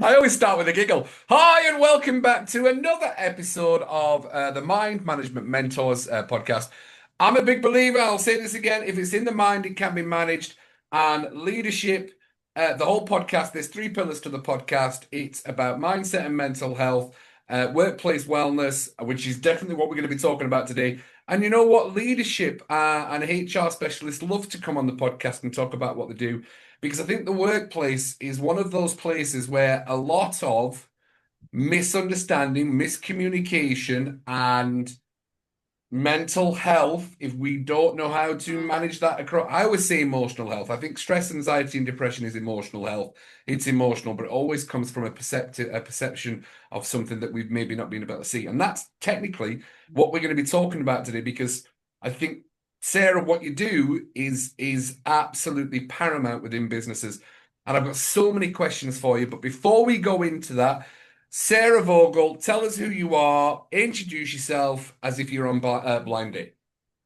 I always start with a giggle. Hi, and welcome back to another episode of the Mind Management Mentors podcast. I'm a big believer, I'll say this again, if it's in the mind, it can be managed. And leadership, the whole podcast, there's three pillars to the podcast. It's about mindset and mental health, workplace wellness, which is definitely what we're going to be talking about today. And you know what? Leadership and HR specialists love to come on the podcast and talk about what they do because I think the workplace is one of those places where a lot of misunderstanding, miscommunication, and mental health, if we don't know how to manage that across, I always say emotional health. I think stress, anxiety, and depression is emotional health. It's emotional, but it always comes from a perception of something that we've maybe not been able to see. And that's technically what we're going to be talking about today, because I think, Sarah, what you do is absolutely paramount within businesses. And I've got so many questions for you. But before we go into that, Sarah Vogel, tell us who you are, introduce yourself as if you're on blind date.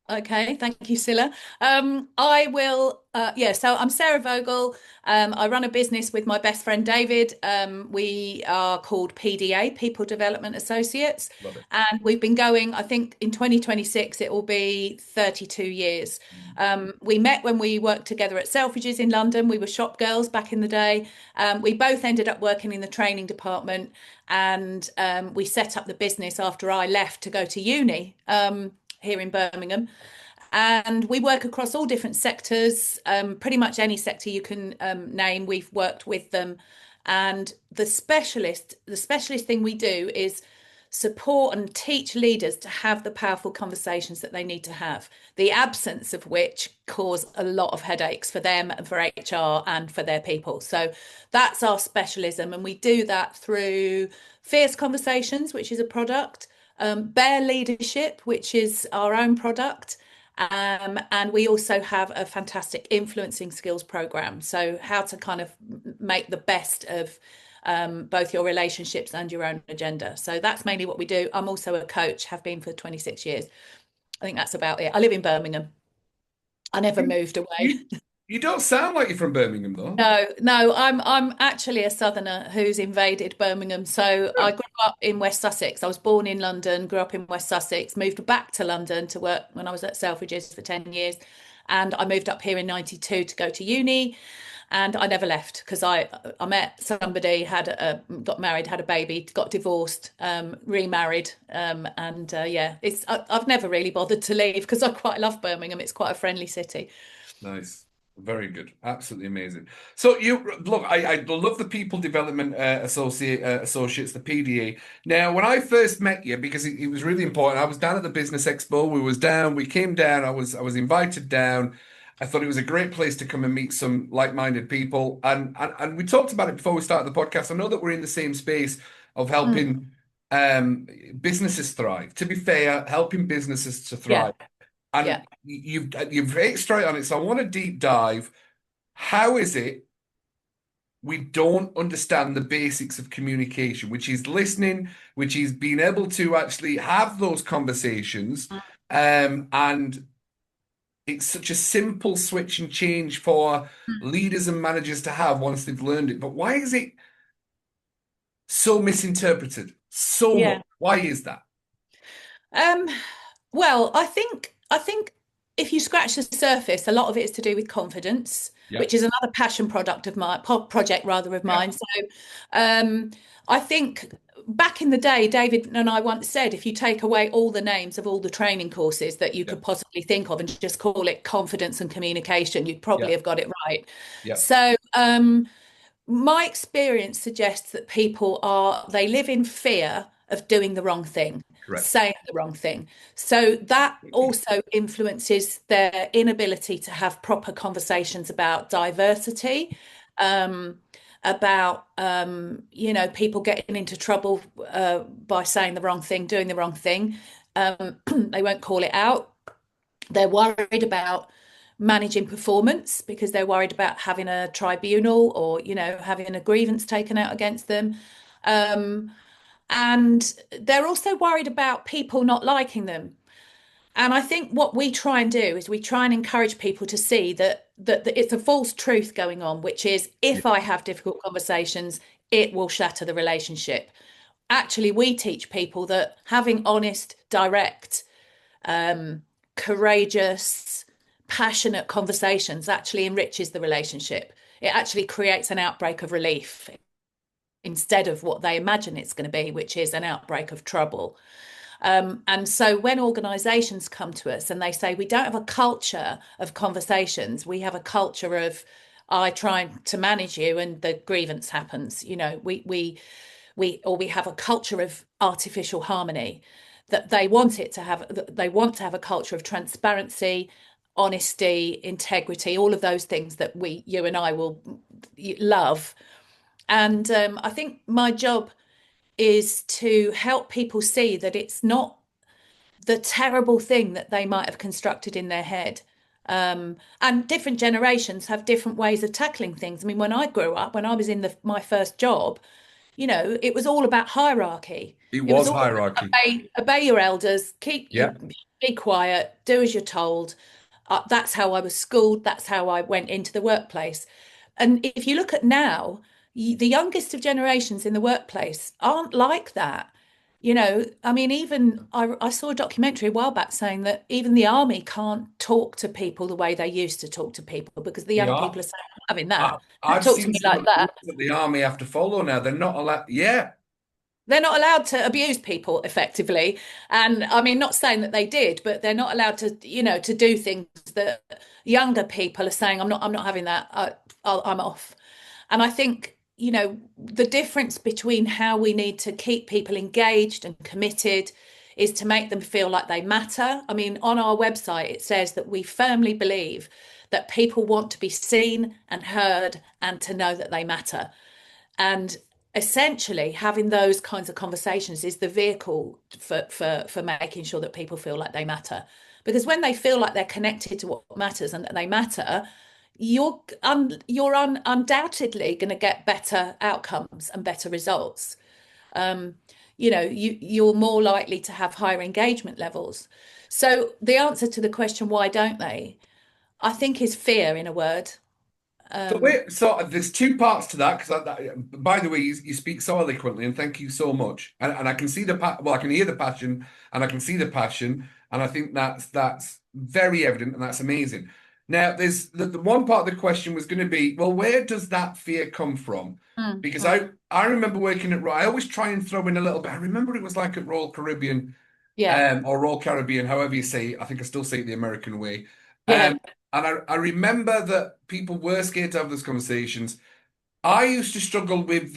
Okay, thank you, Silla. I will, so I'm Sarah Vogel. I run a business with my best friend David. We are called PDA, People Development Associates, Love it. and we've been going, I think in 2026, it will be 32 years. We met when we worked together at Selfridges in London. We were shop girls back in the day. We both ended up working in the training department, and we set up the business after I left to go to uni. Here in Birmingham. And we work across all different sectors, pretty much any sector you can name, we've worked with them. And the specialist thing we do is support and teach leaders to have the powerful conversations that they need to have, the absence of which cause a lot of headaches for them and for HR and for their people. So that's our specialism. And we do that through Fierce Conversations, which is a product, Bear Leadership, which is our own product. And we also have a fantastic influencing skills program. So, how to kind of make the best of both your relationships and your own agenda. So, that's mainly what we do. I'm also a coach, have been for 26 years. I think that's about it. I live in Birmingham. I never You, moved away. you, you don't sound like you're from Birmingham, though. No, I'm actually a southerner who's invaded Birmingham. So I grew up in West Sussex. I was born in London, grew up in West Sussex, moved back to London to work when I was at Selfridges for 10 years. And I moved up here in 92 to go to uni. And I never left because I met somebody, got married, had a baby, got divorced, remarried. I've never really bothered to leave because I quite love Birmingham. It's quite a friendly city. Nice. Very good. Absolutely amazing. So you look, I love the People Development Associates, the PDA. Now, when I first met you, because it was really important, I was down at the Business Expo. We came down. I was invited down. I thought it was a great place to come and meet some like-minded people. And we talked about it before we started the podcast. I know that we're in the same space of Mm, helping businesses thrive. To be fair, helping businesses to yeah, thrive. And yeah. you've hit straight on it. So I want to deep dive. How is it we don't understand the basics of communication, which is listening, which is being able to actually have those conversations? And it's such a simple switch and change for leaders and managers to have once they've learned it. But why is it so misinterpreted so much? Yeah. Why is that? Um, well, I think if you scratch the surface, a lot of it is to do with confidence, Yeah. which is another passion product of mine, project rather of Yeah. mine. So, I think back in the day, David and I once said, if you take away all the names of all the training courses that you Yeah. could possibly think of and just call it confidence and communication, you'd probably Yeah. have got it right. Yeah. So, my experience suggests that they live in fear of doing the wrong thing, Correct. saying the wrong thing. So that also influences their inability to have proper conversations about diversity, um, about people getting into trouble by saying the wrong thing, doing the wrong thing. They won't call it out. They're worried about managing performance because they're worried about having a tribunal or, having a grievance taken out against them. Um, and they're also worried about people not liking them. And I think what we try and do is we try and encourage people to see that it's a false truth going on, which is Yeah. if I have difficult conversations, it will shatter the relationship. Actually, we teach people that having honest, direct, courageous, passionate conversations actually enriches the relationship. It actually creates an outbreak of relief instead of what they imagine it's going to be, which is an outbreak of trouble. And so when organizations come to us and they say, we don't have a culture of conversations, we have a culture of, I try to manage you and the grievance happens, we have a culture of artificial harmony, that they want to have a culture of transparency, honesty, integrity, all of those things that you and I will love. And I think my job is to help people see that it's not the terrible thing that they might have constructed in their head. And different generations have different ways of tackling things. I mean, when I grew up, when I was in my first job, it was all about hierarchy. It It was was all about hierarchy. obey your elders, Yeah. be quiet, do as you're told. That's how I was schooled. That's how I went into the workplace. And if you look at now, the youngest of generations in the workplace aren't like that. I mean, even I saw a documentary a while back saying that even the army can't talk to people the way they used to talk to people because the They young are. people are saying, "I'm not having that. Don't I've talk to seen me some like of the that." rules that the army have to follow now. They're not allowed. Yeah. They're not allowed to abuse people effectively. And I mean, not saying that they did, but they're not allowed to, to do things that younger people are saying, I'm not having that. I'm off. And I think, the difference between how we need to keep people engaged and committed is to make them feel like they matter. I mean, on our website, it says that we firmly believe that people want to be seen and heard and to know that they matter. And essentially having those kinds of conversations is the vehicle for making sure that people feel like they matter, because when they feel like they're connected to what matters and that they matter, you're undoubtedly going to get better outcomes and better results. You're more likely to have higher engagement levels. So the answer to the question, why don't they, I think, is fear, in a word. So wait, so there's two parts to that because, by the way, you speak so eloquently, and thank you so much. And I can see I can hear the passion, and I can see the passion, and I think that's very evident, and that's amazing. Now, there's the one part of the question was going to be, well, where does that fear come from? Mm, Because mm. I remember working at I always try and throw in a little bit. I remember it was like at Royal Caribbean, Yeah, or Royal Caribbean, however you say it. I think I still say it the American way. yeah, And I remember that people were scared to have those conversations. I used to struggle with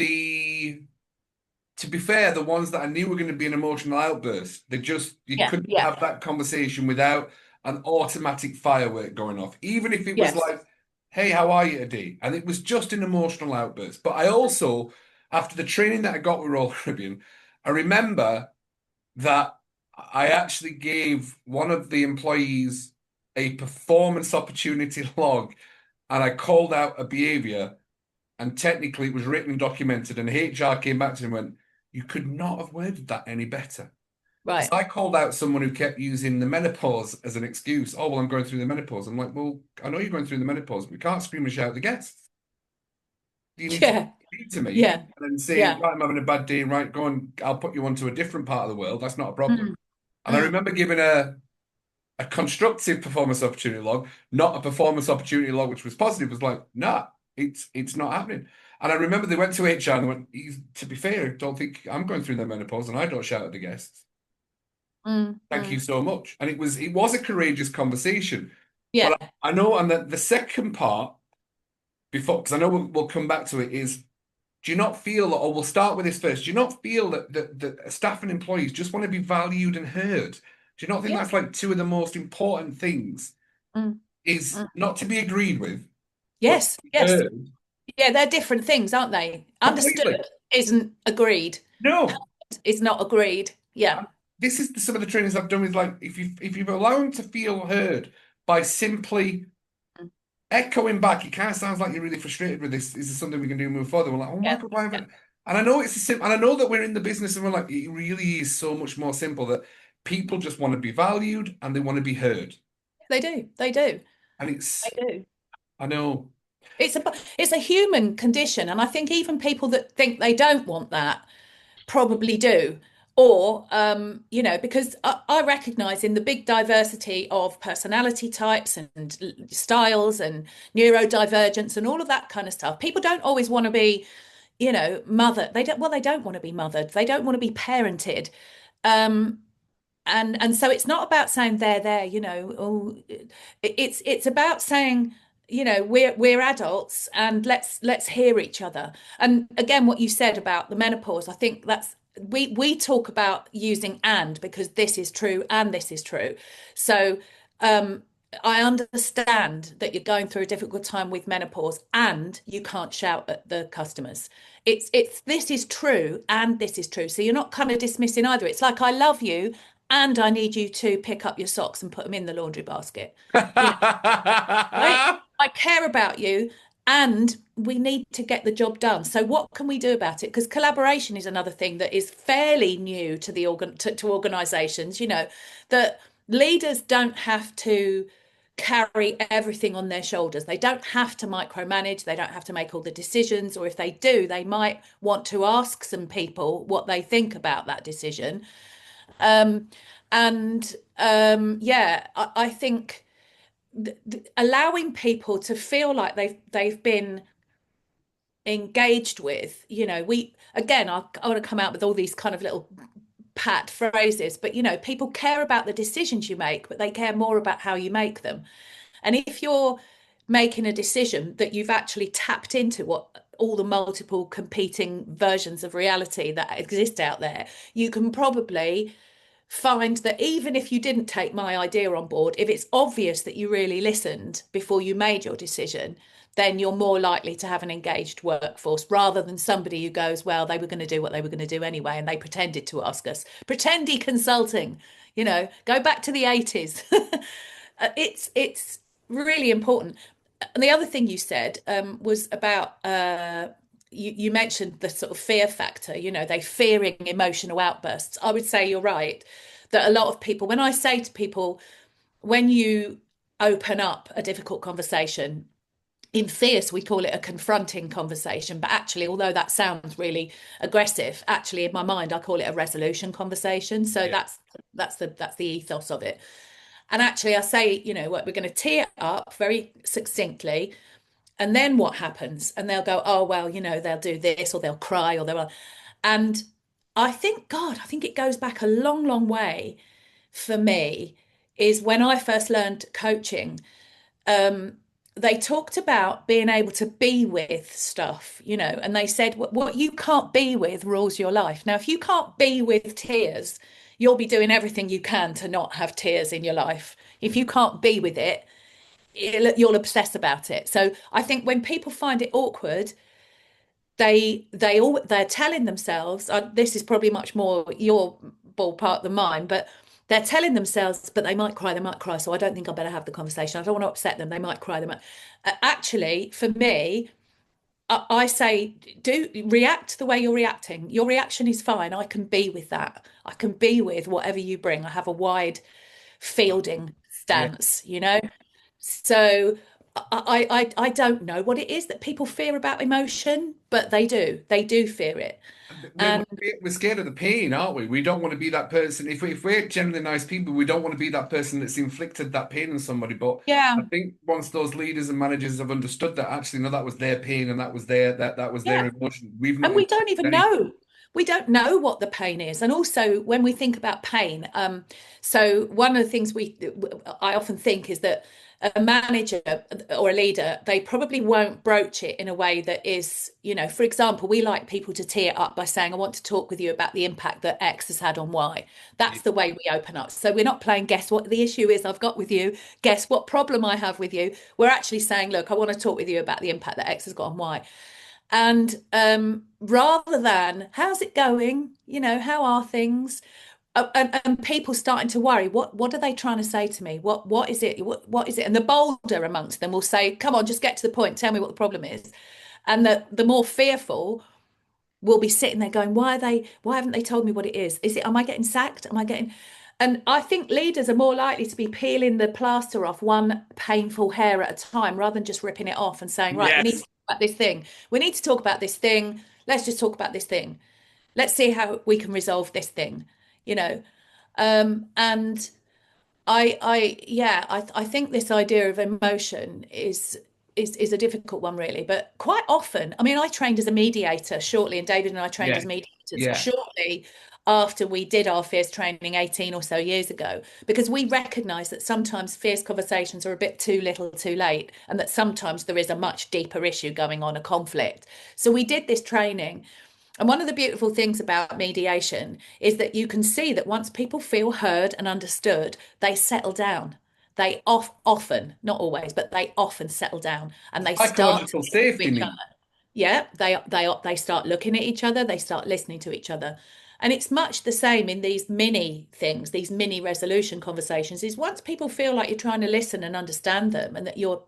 to be fair, the ones that I knew were going to be an emotional outburst. You yeah, couldn't yeah, have that conversation without an automatic firework going off, even if it was yes. like, hey, how are you today? And it was just an emotional outburst. But I also, after the training that I got with Royal Caribbean, I remember that I actually gave one of the employees a performance opportunity log and I called out a behavior and technically it was written and documented and HR came back to me and went, you could not have worded that any better. Because Right. I called out someone who kept using the menopause as an excuse. Oh, well, I'm going through the menopause. I'm like, well, I know you're going through the menopause, but we can't scream and shout at the guests. You need to Yeah, speak to me yeah, and then say, yeah. right, I'm having a bad day, right, go on, I'll put you onto a different part of the world. That's not a problem. Mm, And I mm. remember giving a constructive performance opportunity log, not a performance opportunity log, which was positive, was like, nah, it's not happening. And I remember they went to HR and they went, to be fair, I don't think I'm going through the menopause and I don't shout at the guests. Mm, Thank you mm. so much. And it was a courageous conversation. Yeah, But I know, and the second part, before, because I know we'll come back to it, is do you not feel, or we'll start with this first, do you not feel that staff and employees just want to be valued and heard? Do you not think yeah. that's like two of the most important things? Mm, Is mm. not to be agreed with, but Yes, yes. heard Yeah, they're different things, aren't they? completely. Understood isn't agreed. No. Is not agreed. Yeah, And this is some of the trainings I've done with like if you allow them to feel heard by simply mm, echoing back, it kind of sounds like you're really frustrated with this. Is this something we can do move forward? We're like, oh my yeah. God, why haven't? And I know it's a and I know that we're in the business and we're like, it really is so much more simple that people just want to be valued and they want to be heard. They do. They do. And They do. I know. It's a human condition, and I think even people that think they don't want that probably do. Or, because I recognize in the big diversity of personality types and styles and neurodivergence and all of that kind of stuff, people don't always want to be, mothered. They don't want to be mothered. They don't want to be parented. Um, and so it's not about saying they're there, oh, it's about saying, we're adults and let's hear each other. And again, what you said about the menopause, I think that's we talk about using and because this is true and this is true. So I understand that you're going through a difficult time with menopause and you can't shout at the customers. It's this is true and this is true. So you're not kind of dismissing either. It's like I love you and I need you to pick up your socks and put them in the laundry basket. You know, right? I care about you and we need to get the job done. So what can we do about it? Because collaboration is another thing that is fairly new to the to organizations, that leaders don't have to carry everything on their shoulders. They don't have to micromanage, they don't have to make all the decisions, or if they do, they might want to ask some people what they think about that decision. Um, and yeah, I think allowing people to feel like they've been engaged with, we again, I want to come out with all these kind of little pat phrases, but people care about the decisions you make, but they care more about how you make them. And if you're making a decision that you've actually tapped into what all the multiple competing versions of reality that exist out there, you can probably find that even if you didn't take my idea on board, if it's obvious that you really listened before you made your decision, then you're more likely to have an engaged workforce rather than somebody who goes, well, they were going to do what they were going to do anyway, and they pretended to ask us. Pretendy consulting, go back to the 80s. It's really important. And the other thing you said was about you mentioned the sort of fear factor, they fearing emotional outbursts. I would say you're right that a lot of people, when I say to people, when you open up a difficult conversation, in fierce, we call it a confronting conversation. But actually, although that sounds really aggressive, actually in my mind, I call it a resolution conversation. So Yeah. that's the ethos of it. And actually, I say, what we're going to tee it up very succinctly. And then what happens? And they'll go, oh, well, they'll do this or they'll cry or they'll. And I think, God, I think it goes back a long, long way for me is when I first learned coaching. Um, they talked about being able to be with stuff, and they said what you can't be with rules your life. Now, if you can't be with tears, you'll be doing everything you can to not have tears in your life. If you can't be with it, you'll obsess about it. So I think when people find it awkward, they're telling themselves, this is probably much more your ballpark than mine, but they're telling themselves, but they might cry, so I don't think I better have the conversation. I don't want to upset them. They might cry. Actually, for me, I say, do react the way you're reacting. Your reaction is fine. I can be with that. I can be with whatever you bring. I have a wide fielding Yeah. stance, So I don't know what it is that people fear about emotion, but they do. They do fear it. We're, And we're scared of the pain, aren't we? We don't want to be that person. If we're generally nice people, we don't want to be that person that's inflicted that pain on somebody. But I yeah, think once those leaders and managers have understood that actually, no, that was their pain and that was their yeah. emotion. We've not And we don't inflicted even anything. know. We don't know what the pain is. And also when we think about pain, so one of the things I often think is that a manager or a leader, they probably won't broach it in a way that is, for example, we like people to tee it up by saying, I want to talk with you about the impact that X has had on Y. Yeah. That's the way we open up. So we're not playing guess what the issue is I've got with you, guess what problem I have with you. We're actually saying, look, I want to talk with you about the impact that X has got on Y. And rather than how's it going, how are things? And people starting to worry, what are they trying to say to me? What is it? What is it? And the bolder amongst them will say, come on, just get to the point, tell me what the problem is. And the more fearful will be sitting there going, why haven't they told me what it is? Is it, am I getting sacked? Am I getting And I think leaders are more likely to be peeling the plaster off one painful hair at a time rather than just ripping it off and saying, right, we need to Yes. talk about this thing. We need to talk about this thing. Let's just talk about this thing. Let's see how we can resolve this thing, you know. And I think this idea of emotion is a difficult one, really. But quite often, I mean, I trained as a mediator shortly, and David and I trained as Yes. mediators Yeah. shortly after we did our fierce training 18 or so years ago, because we recognize that sometimes fierce conversations are a bit too little too late, and that sometimes there is a much deeper issue going on, a conflict. So we did this training. And one of the beautiful things about mediation is that you can see that once people feel heard and understood, they settle down. They often, not always, but they often settle down and they start to Psychological listen to safety each need. other. Yeah, they start looking at each other, they start listening to each other. And it's much the same in these mini things, these mini resolution conversations, is once people feel like you're trying to listen and understand them and that you're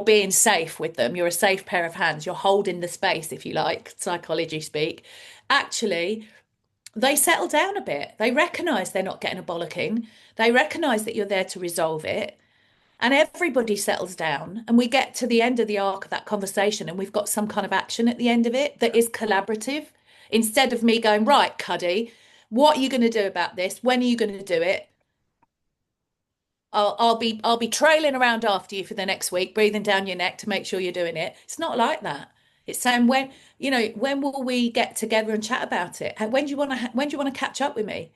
being safe with them, you're a safe pair of hands, you're holding the space, if you like, psychology speak, actually they settle down a bit. They recognize they're not getting a bollocking. They recognize that you're there to resolve it. And everybody settles down, and we get to the end of the arc of that conversation, and we've got some kind of action at the end of it that is collaborative. Instead of me going, right, Cuddy, what are you going to do about this? When are you going to do it? I'll be trailing around after you for the next week, breathing down your neck to make sure you're doing it. It's not like that. It's saying when will we get together and chat about it? When do you want to catch up with me?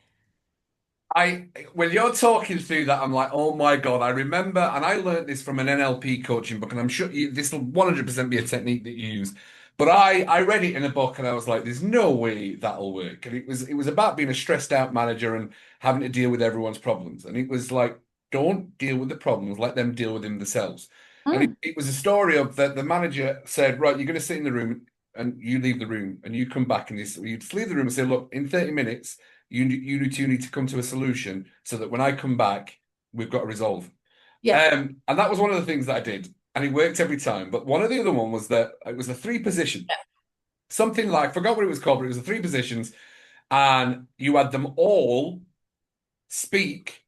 I when you're talking through that, I'm like, oh my God, I remember, and I learned this from an NLP coaching book, and I'm sure this will 100% be a technique that you use. But I read it in a book and I was like, there's no way that'll work. And it was about being a stressed out manager and having to deal with everyone's problems. And it was like, don't deal with the problems, let them deal with them themselves. And it, Mm, it was a story of that the manager said, right, you're going to sit in the room and you leave the room and you come back and you just leave the room and say, look, in 30 minutes. You two need to come to a solution so that when I come back, we've got a resolve. yeah, And that was one of the things that I did, and it worked every time. But one of the other one was that it was a three position, something like I forgot what it was called, but it was the three positions, and you had them all speak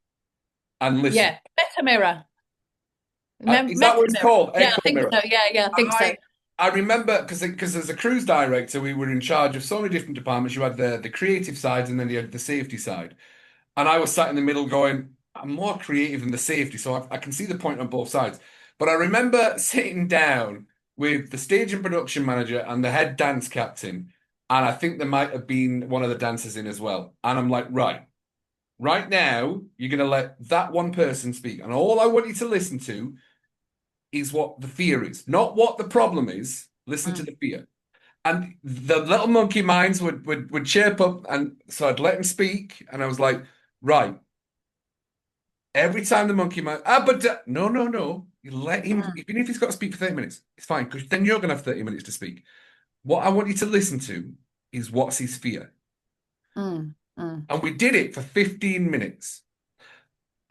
and listen. yeah. Meta mirror. Is that Meta what it's mirror. called? Yeah, I Echo think mirror. so. Yeah, I think so. I I remember because as a cruise director, we were in charge of so many different departments. You had the creative sides, and then you had the safety side. And I was sat in the middle going, I'm more creative than the safety, so I can see the point on both sides. But I remember sitting down with the stage and production manager and the head dance captain, and I think there might have been one of the dancers in as well. And I'm like, right now, you're going to let that one person speak. And all I want you to listen to is what the fear is, not what the problem is. Listen to Mm, the fear. And the little monkey minds would chirp up, and so I'd let him speak, and I was like, right. Every time the monkey mind, but no, no, no. You let him, mm, even if he's got to speak for 30 minutes, it's fine, because then you're going to have 30 minutes to speak. What I want you to listen to is what's his fear. mm. And we did it for 15 minutes.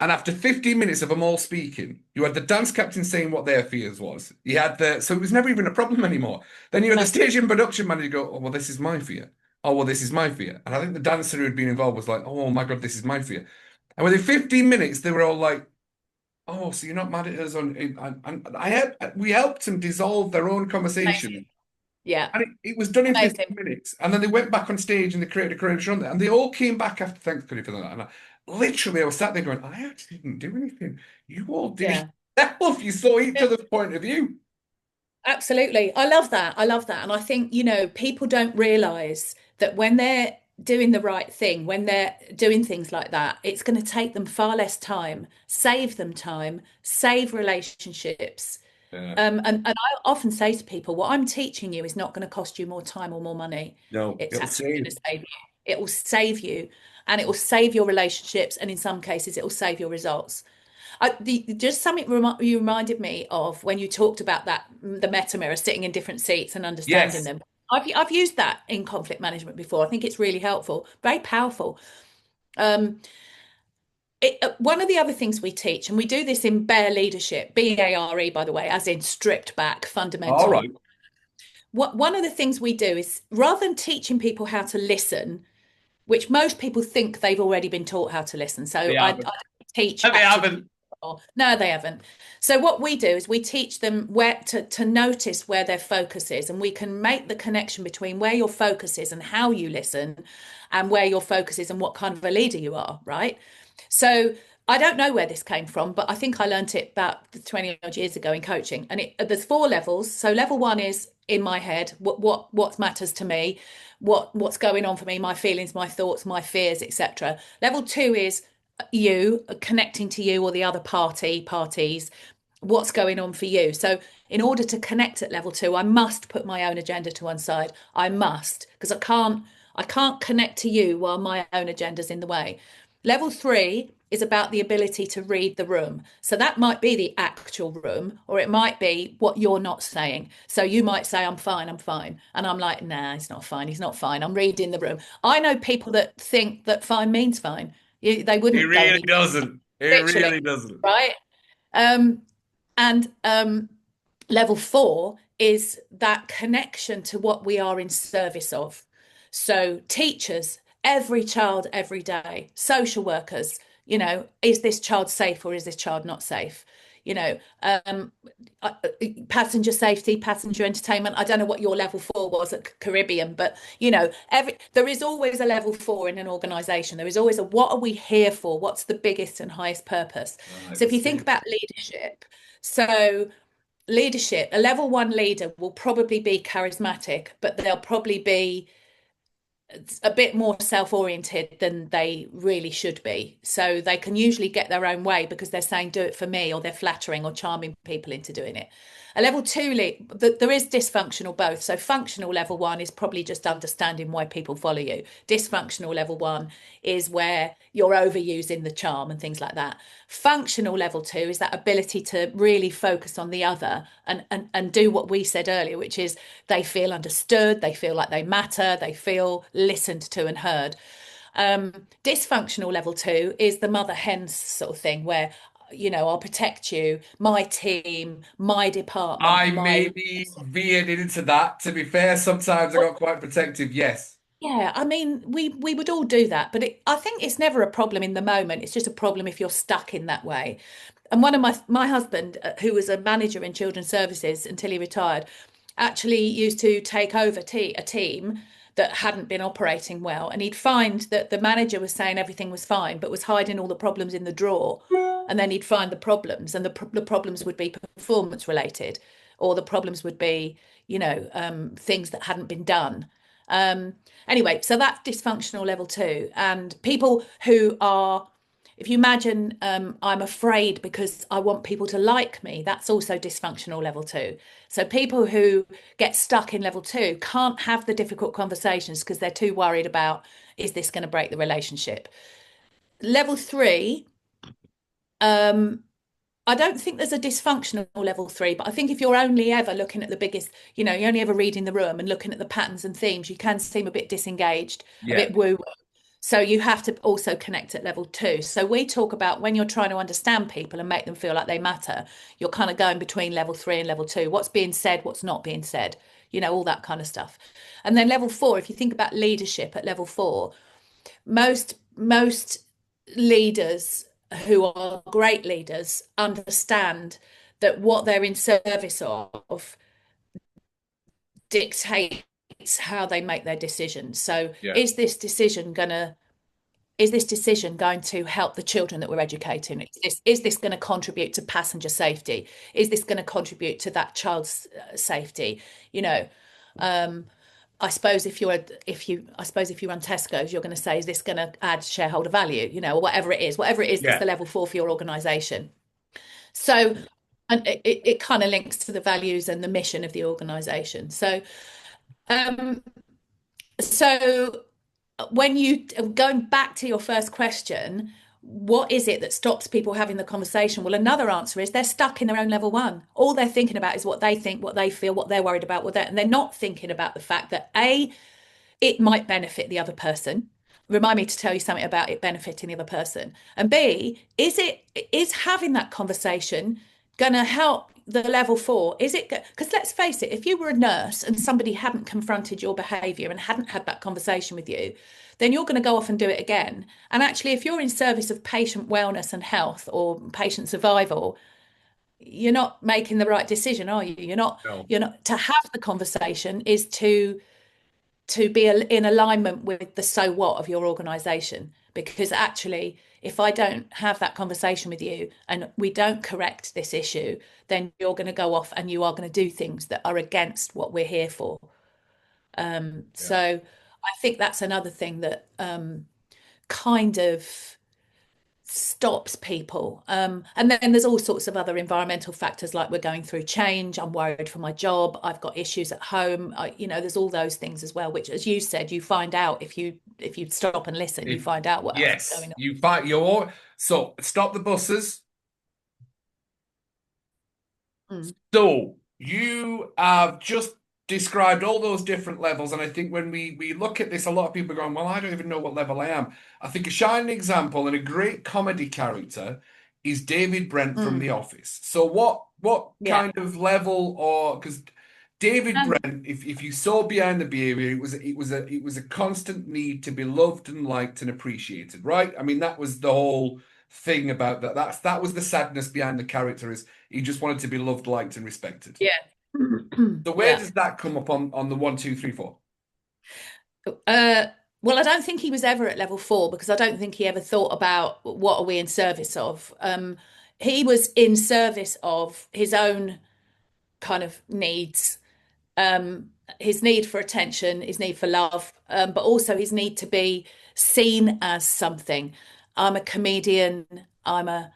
And after 15 minutes of them all speaking, you had the dance captain saying what their fears was. You had so it was never even a problem anymore. Then you had the No, stage and production manager go, oh, well, this is my fear. Oh, well, this is my fear. And I think the dancer who had been involved was like, oh my God, this is my fear. And within 15 minutes, they were all like, oh, so you're not mad at us on? And we helped them dissolve their own amazing. conversation, Yeah, and it was done in 15 amazing. minutes. And then they went back on stage and they created a courageous run there, and they all came back after. Thanks, Cuddy, for that. And literally, I was sat there going, I actually didn't do anything. You all did it Yeah. yourself. You saw each Yeah. other's point of view. Absolutely. I love that. I love that. And I think, people don't realize that when they're doing the right thing, when they're doing things like that, it's going to take them far less time, save relationships. Yeah. And I often say to people, what I'm teaching you is not going to cost you more time or more money. No, It's it'll actually going save. to save you. It will save you, and it will save your relationships. And in some cases, it will save your results. Just something you reminded me of when you talked about that, the meta mirror, sitting in different seats and understanding Yes. them. I've used that in conflict management before. I think it's really helpful, very powerful. Um, one of the other things we teach, and we do this in Bear Leadership, BARE, by the way, as in stripped back, All fundamental. right. One of the things we do is rather than teaching people how to listen, which most people think they've already been taught how to listen. So They I haven't. don't teach They active. haven't. No, they haven't. So what we do is we teach them where to notice where their focus is, and we can make the connection between where your focus is and how you listen, and where your focus is and what kind of a leader you are, right? So I don't know where this came from, but I think I learnt it about 20 odd years ago in coaching. And there's four levels. So level one is in my head, what matters to me, what's going on for me, my feelings, my thoughts, my fears, etc. Level two is you connecting to you or the other parties, what's going on for you. So in order to connect at level two, I must put my own agenda to one side. I must, because I can't connect to you while my own agenda's in the way. Level three is about the ability to read the room. So that might be the actual room, or it might be what you're not saying. So you might say, I'm fine, I'm fine. And I'm like, nah, he's not fine, he's not fine. I'm reading the room. I know people that think that fine means fine. They It wouldn't go really any doesn't. It literally, really doesn't. right? Um, and level four is that connection to what we are in service of. So teachers, every child, every day, social workers, is this child safe or is this child not safe? You know, um, passenger safety, passenger entertainment. I don't know what your level four was at Caribbean, but there is always a level four in an organization. There is always a what are we here for? What's the biggest and highest purpose? Right, So I if you think see. about leadership, so leadership, a level one leader will probably be charismatic, but they'll probably be a bit more self-oriented than they really should be. So they can usually get their own way because they're saying, do it for me, or they're flattering or charming people into doing it. A level two, there is dysfunctional both. So functional level one is probably just understanding why people follow you. Dysfunctional level one is where you're overusing the charm and things like that. Functional level two is that ability to really focus on the other and do what we said earlier, which is they feel understood, they feel like they matter, they feel listened to and heard. Dysfunctional level two is the mother hen sort of thing where, I'll protect you, my team, my department, I my. maybe veered into that. To be fair, sometimes I got quite protective. Yes. Yeah, I mean, we would all do that, but I think it's never a problem in the moment. It's just a problem if you're stuck in that way. And one of my husband, who was a manager in children's services until he retired, actually used to take over a team that hadn't been operating well, and he'd find that the manager was saying everything was fine, but was hiding all the problems in the drawer. And then he'd find the problems, and the problems would be performance related, or the problems would be, things that hadn't been done. Um, anyway, so that's dysfunctional level two. And people who are, if you imagine, I'm afraid because I want people to like me, that's also dysfunctional level two. So people who get stuck in level two can't have the difficult conversations because they're too worried about, is this going to break the relationship? Level three, um, I don't think there's a dysfunctional level three, but I think if you're only ever looking at the biggest, you're only ever reading the room and looking at the patterns and themes, you can seem a bit disengaged, a Yeah. bit woo. So you have to also connect at level two. So we talk about when you're trying to understand people and make them feel like they matter, you're kind of going between level three and level two. What's being said, what's not being said, all that kind of stuff. And then level four, if you think about leadership at level four, most leaders who are great leaders understand that what they're in service of dictates how they make their decisions. So Yeah. is this decision going to help the children that we're educating? Is this going to contribute to passenger safety? Is this going to contribute to that child's safety? You know, um, I suppose if you run Tesco's, you're going to say, is this going to add shareholder value? Or whatever it is that's Yeah. the level four for your organisation. So, and it kind of links to the values and the mission of the organisation. Um, so when you going back to your first question, what is it that stops people having the conversation? Well, another answer is they're stuck in their own level one. All they're thinking about is what they think, what they feel, what they're worried about, and they're not thinking about the fact that it might benefit the other person. Remind me to tell you something about it benefiting the other person. And B, is having that conversation going to help the level four, is it? Because let's face it, if you were a nurse and somebody hadn't confronted your behaviour and hadn't had that conversation with you, then you're going to go off and do it again. And actually, if you're in service of patient wellness and health or patient survival, you're not making the right decision, are you? No. You're not, to have the conversation is to be in alignment with the so what of your organization. Because actually, if I don't have that conversation with you and we don't correct this issue, then you're going to go off and you are going to do things that are against what we're here for. Yeah. So I think that's another thing that kind of stops people. And then there's all sorts of other environmental factors, like we're going through change. I'm worried for my job. I've got issues at home. There's all those things as well, which, as you said, you find out if you stop and listen, you If find out what else is yes, going on. you fight your so stop the buses. Mm. So you have just described all those different levels, and I think when we look at this, a lot of people are going, "Well, I don't even know what level I am." I think a shining example and a great comedy character is David Brent from Mm. The Office. So what Yeah. kind of level, or because David And Brent, if you saw behind the behavior, it was a constant need to be loved and liked and appreciated, right? I mean, that was the whole thing about that. That was the sadness behind the character, is he just wanted to be loved, liked, and respected. yeah. So where Yeah. does that come up on the one, two, three, four? Uh, well, I don't think he was ever at level four because I don't think he ever thought about what are we in service of. He was in service of his own kind of needs, his need for attention, his need for love, but also his need to be seen as something. I'm a comedian. I'm a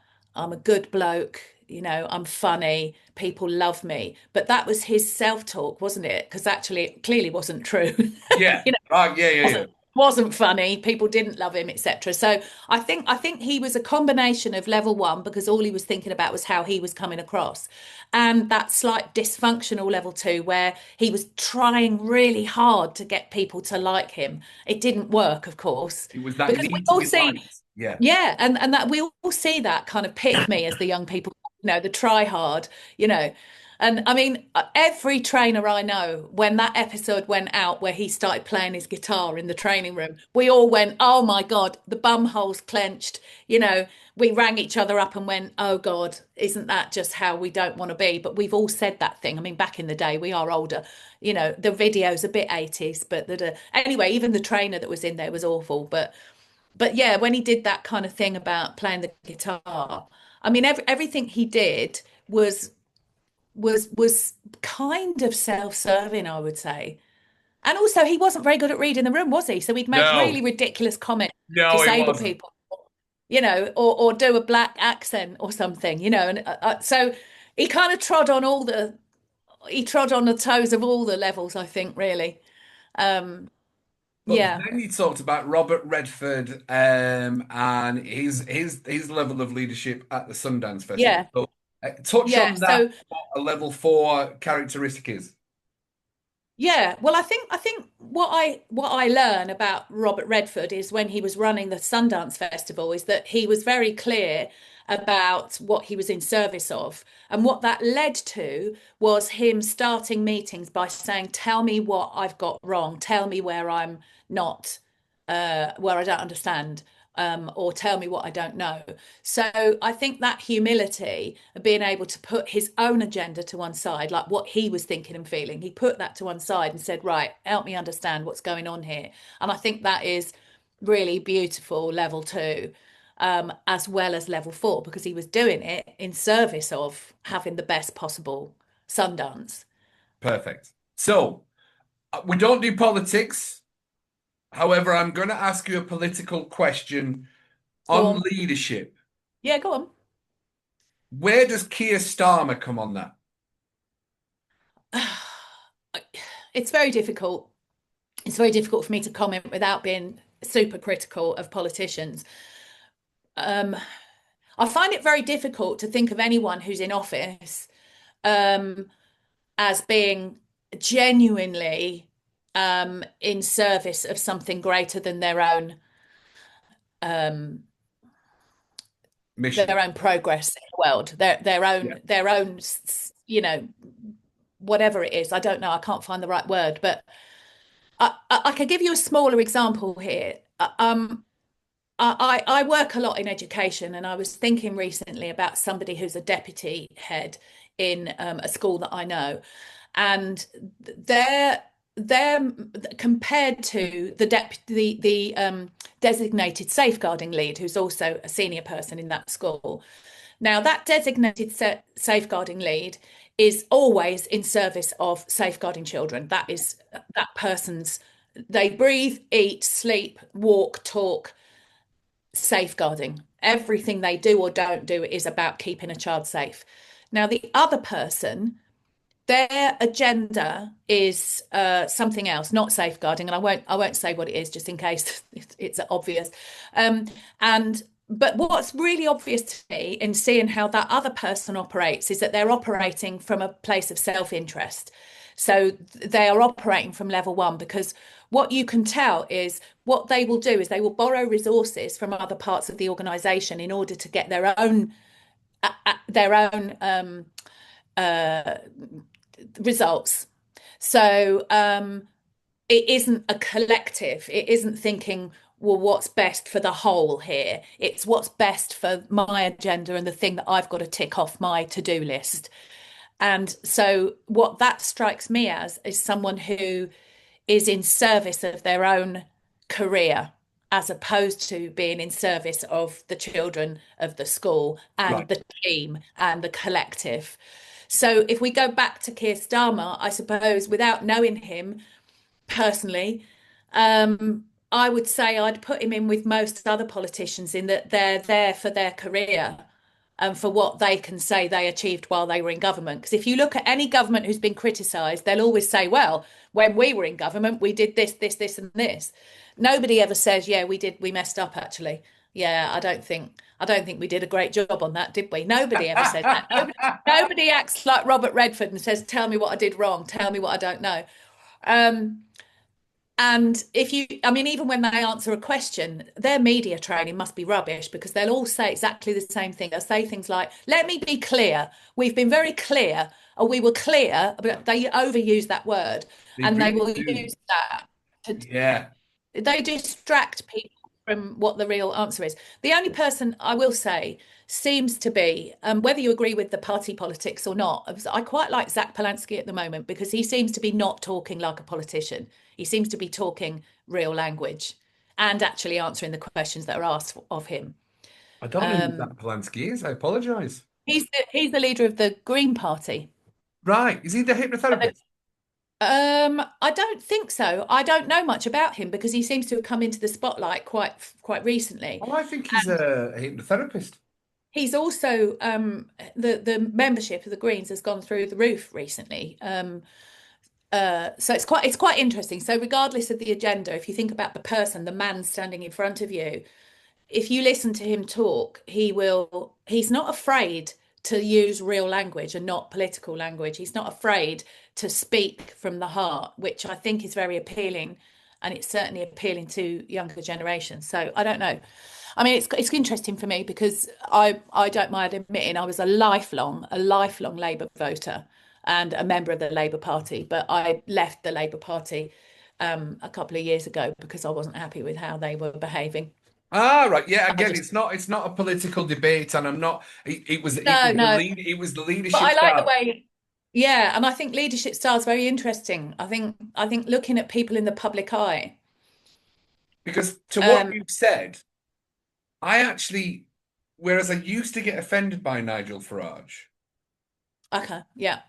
good bloke. I'm funny. People love me. But that was his self-talk, wasn't it? Because actually, it clearly wasn't true. Yeah. You know, Right. Yeah. Yeah. Yeah. wasn't funny. People didn't love him, etc. So I think he was a combination of level one because all he was thinking about was how he was coming across, and that slight dysfunctional level two where he was trying really hard to get people to like him. It didn't work, of course, It was that because we need to all be see, liked. Yeah. yeah, and that we all see that kind of pick me as the young people, the try hard, you know. And I mean, every trainer I know, when that episode went out where he started playing his guitar in the training room, we all went, "Oh my God, the bum holes clenched." We rang each other up and went, "Oh God, isn't that just how we don't want to be?" But we've all said that thing. I mean, back in the day, we are older. The video's a bit 80s, but anyway, even the trainer that was in there was awful. But yeah, when he did that kind of thing about playing the guitar, I mean, everything he did was kind of self-serving, I would say. And also, he wasn't very good at reading the room, was he? So he'd make really No. ridiculous comments, No, it disable wasn't. people, or do a black accent or something, and so he kind of trod on the toes of all the levels, I think, really. Um, But yeah, then you talked about Robert Redford, and his level of leadership at the Sundance Festival. yeah, So, touch yeah. on that. So What a level four characteristic is. yeah, well, I think what I learn about Robert Redford is when he was running the Sundance Festival is that he was very clear about what he was in service of. And what that led to was him starting meetings by saying, "Tell me what I've got wrong. Tell me where I'm not, where I don't understand, or tell me what I don't know." So I think that humility of being able to put his own agenda to one side, like what he was thinking and feeling, he put that to one side and said, "Right, help me understand what's going on here." And I think that is really beautiful, level two, as well as level four, because he was doing it in service of having the best possible Sundance. Perfect. So, we don't do politics. However, I'm going to ask you a political question Go on on. leadership. Yeah, go on. Where does Keir Starmer come on that? It's very difficult. It's very difficult for me to comment without being super critical of politicians. Um, I find it very difficult to think of anyone who's in office um, as being genuinely in service of something greater than um, Mission. their own progress in the world, their Yeah. own their own you know, whatever it is. I don't know. I can't find the right word, but I could give you a smaller example here. I work a lot in education, and I was thinking recently about somebody who's a deputy head in a school that I know, and they're compared to the designated safeguarding lead, who's also a senior person in that school. Now, that designated safeguarding lead is always in service of safeguarding children. That is that person's, they breathe, eat, sleep, walk, talk, safeguarding. Everything they do or don't do is about keeping a child safe. Now, the other person, their agenda is something else, not safeguarding, and I won't say what it is just in case it's obvious. And but what's really obvious to me in seeing how that other person operates is that they're operating from a place of self-interest. So they are operating from level one, because what you can tell is what they will do is they will borrow resources from other parts of the organization in order to get their own results. So it isn't a collective. It isn't thinking, well, what's best for the whole here? It's what's best for my agenda and the thing that I've got to tick off my to-do list. And so what that strikes me as is someone who is in service of their own career, as opposed to being in service of the children of the school and Right. the team and the collective. So if we go back to Keir Starmer, I suppose, without knowing him personally, I would say I'd put him in with most other politicians in that they're there for their career and for what they can say they achieved while they were in government. Because if you look at any government who's been criticised, they'll always say, well, when we were in government, we did this, this, this, and this. Nobody ever says, yeah, we messed up actually. Yeah, I don't think we did a great job on that, did we? Nobody ever says that. Nobody acts like Robert Redford and says, tell me what I did wrong, tell me what I don't know. Um, and I mean, even when they answer a question, their media training must be rubbish, because they'll all say exactly the same thing. They'll say things like, let me be clear. We've been very clear, or we were clear, but they overuse that word, They and they really will do. use that to, Yeah. they distract people from what the real answer is. The only person I will say seems to be, whether you agree with the party politics or not, I quite like Zach Polansky at the moment, because he seems to be not talking like a politician. He seems to be talking real language and actually answering the questions that are asked of him. I don't know who that Polanski is. I apologize. He's the leader of the Green Party. Right. Is he the hypnotherapist? I don't think so. I don't know much about him because he seems to have come into the spotlight quite recently. Oh, I think he's a hypnotherapist. He's also the membership of the Greens has gone through the roof recently. So it's quite interesting. So regardless of the agenda, if you think about the person, the man standing in front of you, if you listen to him talk, he's not afraid to use real language and not political language. He's not afraid to speak from the heart, which I think is very appealing, and it's certainly appealing to younger generations. So I don't know. I mean, it's interesting for me because I don't mind admitting I was a lifelong Labour voter and a member of the Labour Party, but I left the Labour Party a couple of years ago because I wasn't happy with how they were behaving. Ah, right. Yeah. I Again, just it's not a political debate, and I'm not. no, no. It was the But leadership I like the style. way, yeah, and I think leadership style is very interesting. I think looking at people in the public eye. Because to what Um, you've said, I actually, whereas I used to get offended by Nigel Farage, okay, yeah,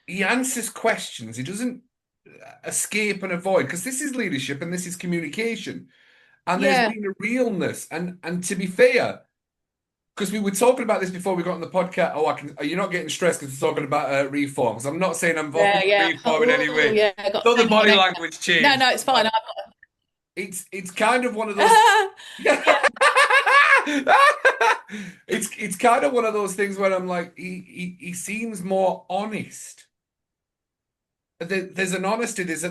he answers questions. He doesn't escape and avoid, because this is leadership and this is communication. And there's yeah, been a realness. And to be fair, because we were talking about this before we got on the podcast. Oh, are you not getting stressed because we're talking about reforms? I'm not saying I'm voting yeah, for yeah. reform in any Oh, way. yeah, I got So the so many body names. language No, changed. no, it's fine. It's kind of one of those. Yeah, It's kind of one of those things where I'm like, he seems more honest. There's an honesty, there's a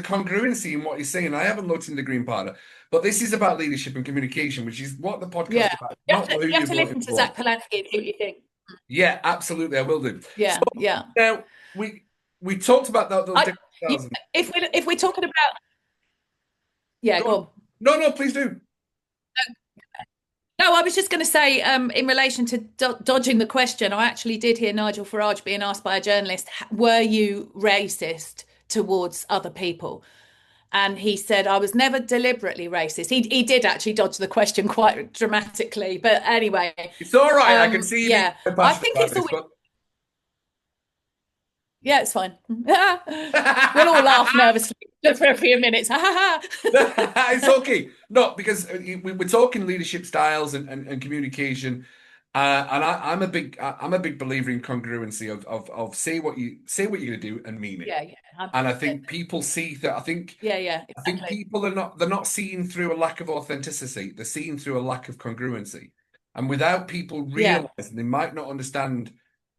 congruency in what he's saying. I haven't looked into Green Party, but this is about leadership and communication, which is what the podcast is yeah. about, You have not to who you have you're to voting listen to for. Zach Polansky and see what you think. Yeah, absolutely, I will do. So Yeah, yeah. now we talked about those I different yeah, styles. if we're talking about yeah, Go go on. on. No, no, please do. No, I was just going to say, in relation to dodging the question, I actually did hear Nigel Farage being asked by a journalist, were you racist towards other people? And he said, I was never deliberately racist. He did actually dodge the question quite dramatically. But anyway, It's all right. I can see you being yeah, quite I passionate think about it's this, always, but yeah, it's fine. We'll all laugh nervously just for a few minutes. it's okay. No, because we're talking leadership styles and communication, and I'm a big believer in congruency of say what you're gonna do and mean it. Yeah, yeah, And I 100%. think people see that. Yeah, yeah, I think exactly. people are not they're not seeing through a lack of authenticity. They're seeing through a lack of congruency. And without people Yeah. realizing, they might not understand,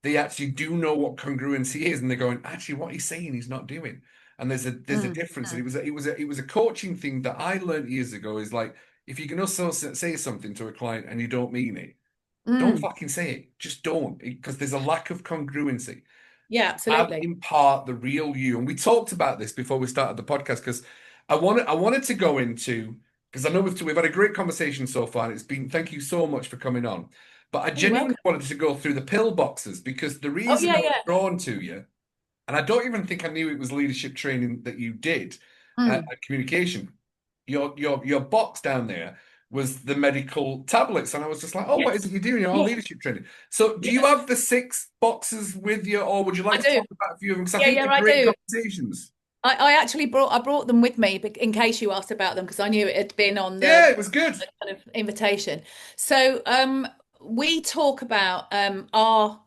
they actually do know what congruency is, and they're going, actually, what he's saying, he's not doing. And there's a Mm, difference. And mm, it was a coaching thing that I learned years ago. Is like, if you can also say something to a client and you don't mean it, don't mm. fucking say it. Just don't, because there's a lack of congruency. Yeah, Have absolutely. impart the real you. And we talked about this before we started the podcast because I wanted to go into, because I know we've had a great conversation so far, and it's been, thank you so much for coming on. But I Oh, you're genuinely welcome. wanted to go through the pill boxes, because the Oh, reason yeah, I was yeah. drawn to you, and I don't even think I knew it was leadership training that you did, Mm. at communication. Your box down there was the medical tablets, and I was just like, oh, what is Yes. it you're doing? You're on Yeah. leadership training. So, do you Yeah. have the 6 boxes with you, or would you I like to do. talk about a few of them? Because I Yeah, think yeah, they're I great do. conversations. I brought them with me in case you asked about them because I knew it had been on Yeah, it was good. the kind of invitation. So we talk about our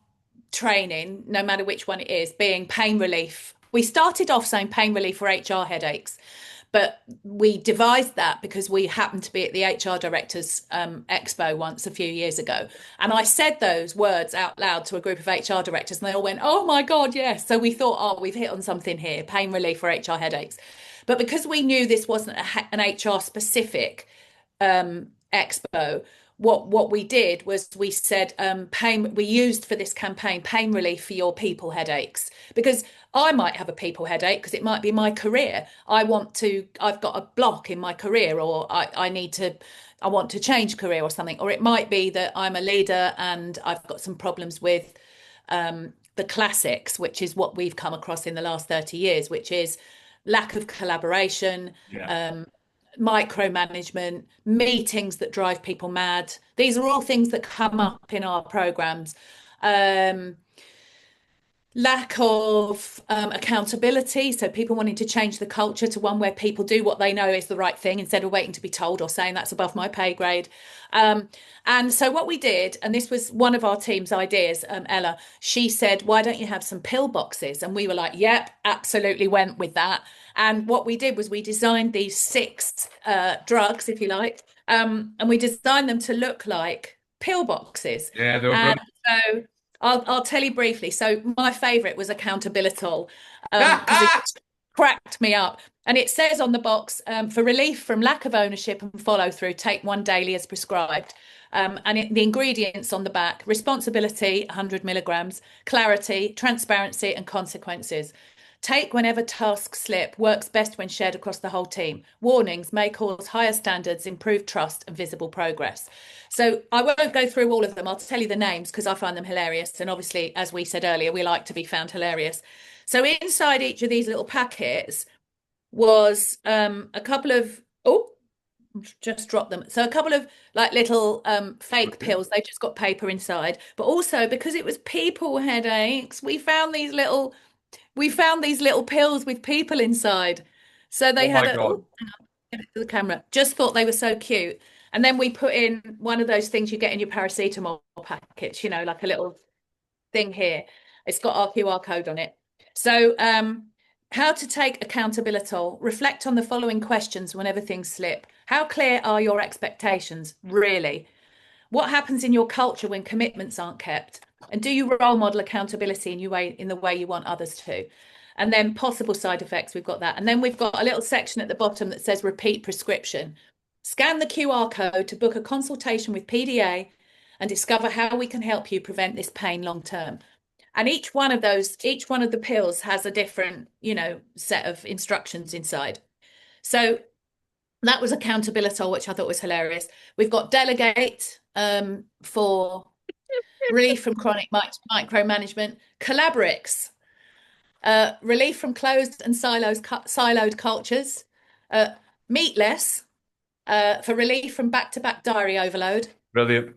training, no matter which one it is, being pain relief. We started off saying pain relief for HR headaches, but we devised that because we happened to be at the HR directors expo once a few years ago. And I said those words out loud to a group of HR directors, and they all went, oh my God, yes. So we thought, oh, we've hit on something here, pain relief for HR headaches. But because we knew this wasn't an HR specific expo, what we did was we said pain, we used for this campaign pain relief for your people headaches, because I might have a people headache because it might be my career. I've got a block in my career, or I want to change career or something. Or it might be that I'm a leader and I've got some problems with the classics, which is what we've come across in the last 30 years, which is lack of collaboration, Yeah. um, micromanagement, meetings that drive people mad. These are all things that come up in our programs. Um, Lack of accountability. So people wanting to change the culture to one where people do what they know is the right thing instead of waiting to be told or saying that's above my pay grade. Um, and so what we did, and this was one of our team's ideas, Ella, she said, why don't you have some pill boxes? And we were like, yep, absolutely went with that. And what we did was we designed these 6 drugs, if you like, and we designed them to look like pill boxes. Yeah, they were And brilliant. so I'll tell you briefly. So my favorite was accountability, because it cracked me up. And it says on the box, for relief from lack of ownership and follow through, take one daily as prescribed. The ingredients on the back: responsibility, 100 milligrams, clarity, transparency, and consequences. Take whenever tasks slip, works best when shared across the whole team. Warnings may cause higher standards, improved trust, and visible progress. So I won't go through all of them. I'll tell you the names because I find them hilarious. And obviously, as we said earlier, we like to be found hilarious. So inside each of these little packets was a couple of, oh, just dropped them. So a couple of like little fake pills. They just got paper inside. But also because it was people headaches, we found these little pills with people inside. So they Oh had my a, God. oh, to the camera. Just thought they were so cute. And then we put in one of those things you get in your paracetamol packets, like a little thing here. It's got our QR code on it. So, how to take accountability. Reflect on the following questions whenever things slip. How clear are your expectations, really? What happens in your culture when commitments aren't kept? And do you role model accountability in the way you want others to? And then possible side effects, we've got that. And then we've got a little section at the bottom that says repeat prescription. Scan the QR code to book a consultation with PDA and discover how we can help you prevent this pain long term. And each one of the pills has a different, set of instructions inside. So that was accountability, which I thought was hilarious. We've got delegate for relief from chronic micromanagement, collaborix, relief from closed and siloed cultures, uh, meatless for relief from back-to-back diary overload, Brilliant.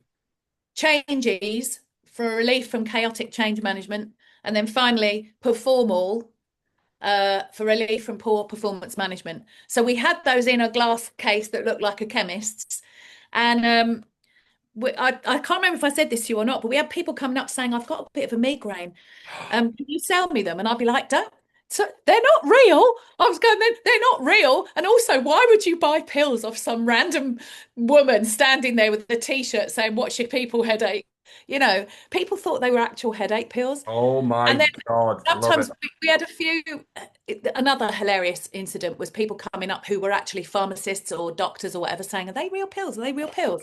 changes for relief from chaotic change management, and then finally perform all for relief from poor performance management. So we had those in a glass case that looked like a chemist's, and I can't remember if I said this to you or not, but we had people coming up saying, "I've got a bit of a migraine. Can you sell me them?" And I'd be like, "Don't." So they're not real. I was going, they're not real. And also, why would you buy pills off some random woman standing there with a t-shirt saying, "What's your people headache?" People thought they were actual headache pills. Oh And my then God. I love it. sometimes we had a few. Another hilarious incident was people coming up who were actually pharmacists or doctors or whatever, saying, "Are they real pills? Are they real pills?"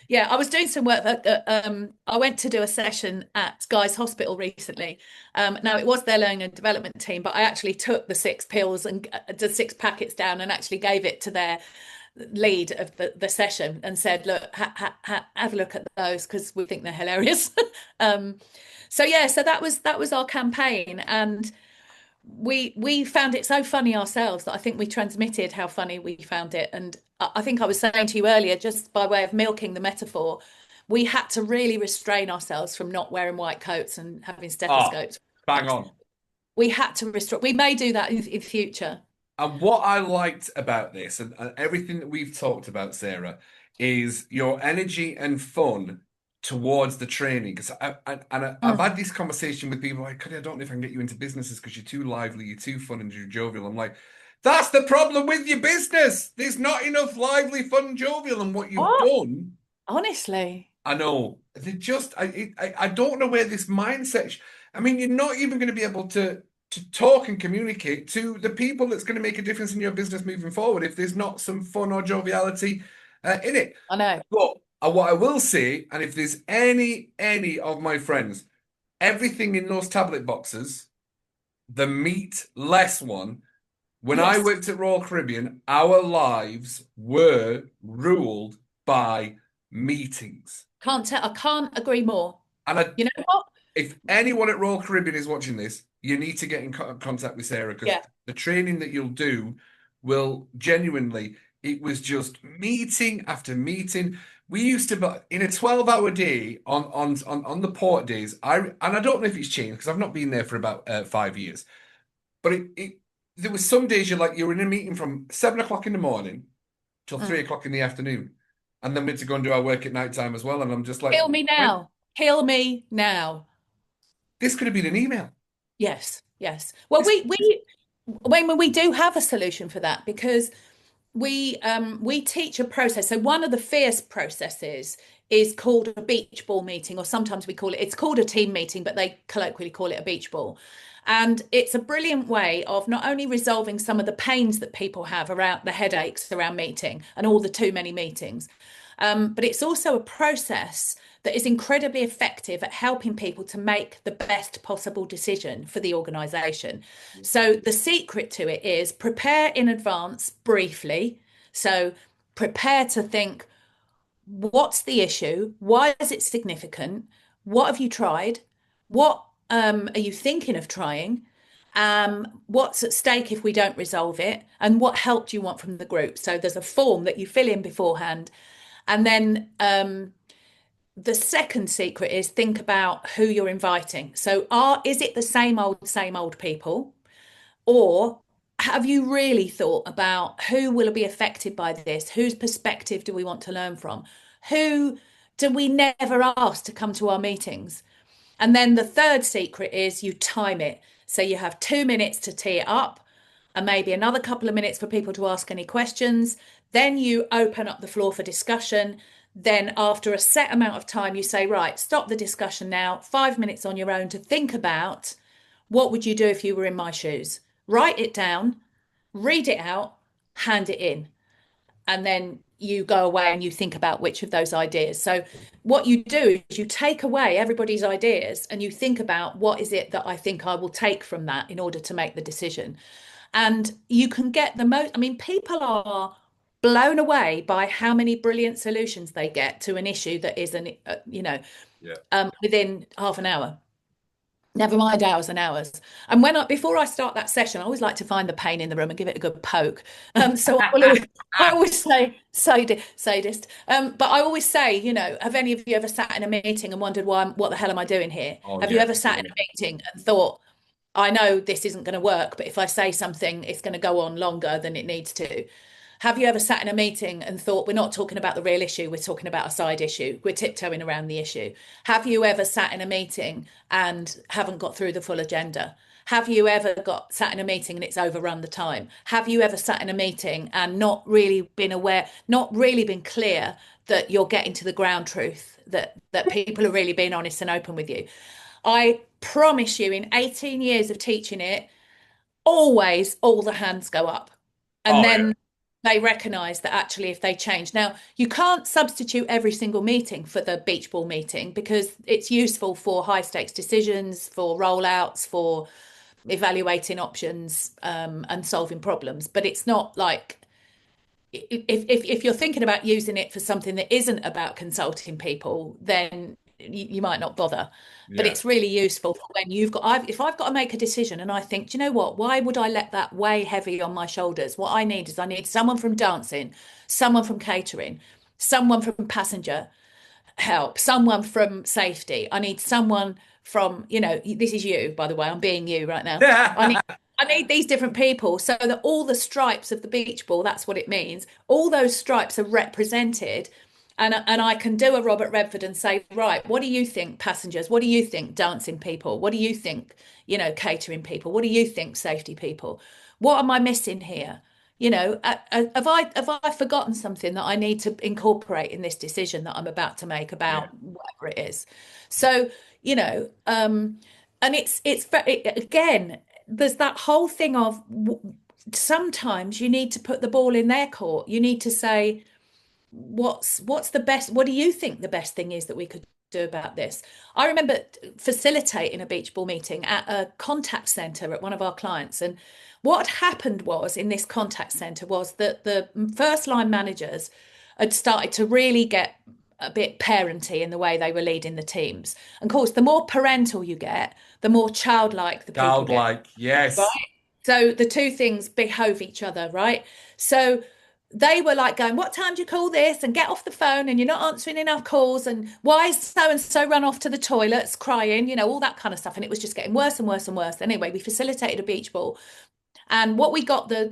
Yeah, I was doing some work. I went to do a session at Guy's Hospital recently. Now it was their learning and development team, but I actually took the 6 pills and the 6 packets down and actually gave it to their lead of the session and said, "Look, have a look at those because we think they're hilarious." So that was our campaign, and we found it so funny ourselves that I think we transmitted how funny we found it. And I think I was saying to you earlier, just by way of milking the metaphor, we had to really restrain ourselves from not wearing white coats and having Oh, stethoscopes. bang on. We had to restrict. We may do that in future. And what I liked about this and everything that we've talked about, Sarah, is your energy and fun towards the training. Because I've Mm, had this conversation with people like, "Cuddy, I don't know if I can get you into businesses because you're too lively, you're too fun and you're jovial." I'm like, that's the problem with your business. There's not enough lively, fun, jovial. And what you've what? done, Honestly. I know, they just, I don't know where this mindset. I mean, you're not even going to be able to talk and communicate to the people that's going to make a difference in your business moving forward if there's not some fun or joviality in it. I know. But what I will say, and if there's any of my friends, everything in those tablet boxes, the meat less one. When I Yes. worked at Royal Caribbean, our lives were ruled by meetings. Can't tell. I can't agree more. And You know what? if anyone at Royal Caribbean is watching this, you need to get in contact with Sarah because Yeah. the training that you'll do will genuinely, it was just meeting after meeting. We used to, in a 12-hour day on the port days, and I don't know if it's changed because I've not been there for about 5 years, but there was some days you're in a meeting from 7 o'clock in the morning till Mm. 3 o'clock in the afternoon. And then we had to go and do our work at night time as well. And I'm just like, Kill me when now. Kill me now. this could have been an email. Yes, yes. Well, This, we do have a solution for that because we teach a process. So one of the fierce processes is called a beach ball meeting, or sometimes it's called a team meeting, but they colloquially call it a beach ball. And it's a brilliant way of not only resolving some of the pains that people have around the headaches around meeting and all the too many meetings, but it's also a process that is incredibly effective at helping people to make the best possible decision for the organization. So the secret to it is prepare in advance briefly. So prepare to think, what's the issue? Why is it significant? What have you tried? What are you thinking of trying? What's at stake if we don't resolve it? And what help do you want from the group? So there's a form that you fill in beforehand. And then the second secret is think about who you're inviting. So is it the same old people? Or have you really thought about who will be affected by this? Whose perspective do we want to learn from? Who do we never ask to come to our meetings? And then the third secret is you time it. So you have 2 minutes to tee it up and maybe another couple of minutes for people to ask any questions. Then you open up the floor for discussion. Then after a set amount of time, you say, right, stop the discussion now, 5 minutes on your own to think about what would you do if you were in my shoes? Write it down, read it out, hand it in. And then you go away and you think about which of those ideas. So what you do is you take away everybody's ideas and you think about what is it that I think I will take from that in order to make the decision. And you can get the most, I mean, people are blown away by how many brilliant solutions they get to an issue that is Yeah. within half an hour. Never mind hours and hours. And before I start that session, I always like to find the pain in the room and give it a good poke. So I always say sadist. But I always say, have any of you ever sat in a meeting and wondered what the hell am I doing here? Oh Have you yeah. ever sat in a meeting and thought, I know this isn't going to work, but if I say something, it's going to go on longer than it needs to. Have you ever sat in a meeting and thought, we're not talking about the real issue, we're talking about a side issue, we're tiptoeing around the issue? Have you ever sat in a meeting and haven't got through the full agenda? Have you ever sat in a meeting and it's overrun the time? Have you ever sat in a meeting and not really been aware, not really been clear that you're getting to the ground truth, that people are really being honest and open with you? I promise you, in 18 years of teaching it, always all the hands go up. And Oh yeah. then they recognize that actually if they change. Now, you can't substitute every single meeting for the beach ball meeting because it's useful for high stakes decisions, for rollouts, for evaluating options, and solving problems. But it's not like if you're thinking about using it for something that isn't about consulting people, then you might not bother. But Yeah. it's really useful for when if I've got to make a decision and I think, do you know what? Why would I let that weigh heavy on my shoulders? What I need someone from dancing, someone from catering, someone from passenger help, someone from safety. I need someone from, this is you, by the way, I'm being you right now. I need I need these different people so that all the stripes of the beach ball, that's what it means. All those stripes are represented. And I can do a Robert Redford and say, right, what do you think, passengers? What do you think, dancing people? What do you think, catering people? What do you think, safety people? What am I missing here? Have I forgotten something that I need to incorporate in this decision that I'm about to make Yeah. about whatever it is? So, and again, there's that whole thing of sometimes you need to put the ball in their court. You need to say, what's the best, what do you think the best thing is that we could do about this? I remember facilitating a beach ball meeting at a contact center at one of our clients, and what happened was in this contact center was that the first line managers had started to really get a bit parenty in the way they were leading the teams. And of course, the more parental you get, the more childlike the people get. Childlike. Yes. So the two things behove each other, right? So they were like going, what time do you call this? And get off the phone, and you're not answering enough calls. And why is so and so run off to the toilets crying, all that kind of stuff. And it was just getting worse and worse and worse. Anyway, we facilitated a beach ball. And what we got the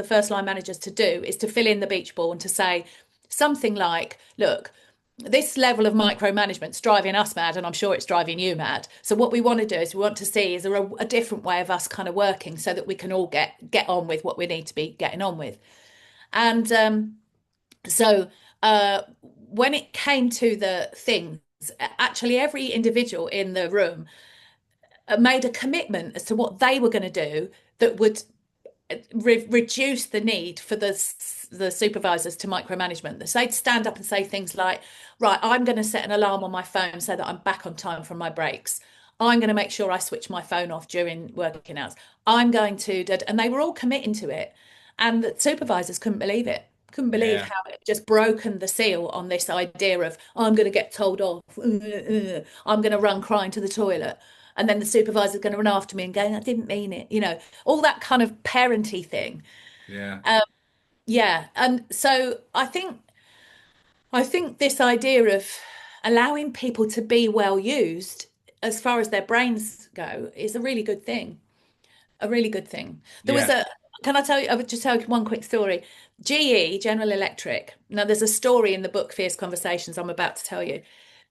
first line managers to do is to fill in the beach ball and to say something like, look, this level of micromanagement's driving us mad, and I'm sure it's driving you mad. So what we want to do is we want to see is there a different way of us kind of working so that we can all get on with what we need to be getting on with. And so when it came to the things, actually every individual in the room made a commitment as to what they were going to do that would reduce the need for the supervisors to micromanagement. So they'd stand up and say things like, right, I'm going to set an alarm on my phone so that I'm back on time from my breaks. I'm going to make sure I switch my phone off during working hours. I'm going to, and they were all committing to it. And the supervisors couldn't believe it. Couldn't believe Yeah. how it just broken the seal on this idea of, I'm going to get told off. I'm going to run crying to the toilet. And then the supervisor's going to run after me and go, I didn't mean it. All that kind of parenty thing. Yeah. Yeah. And so I think this idea of allowing people to be well used as far as their brains go is a really good thing. A really good thing. There was Yeah. can I tell you, I would just tell you one quick story. GE, General Electric. Now, there's a story in the book Fierce Conversations I'm about to tell you.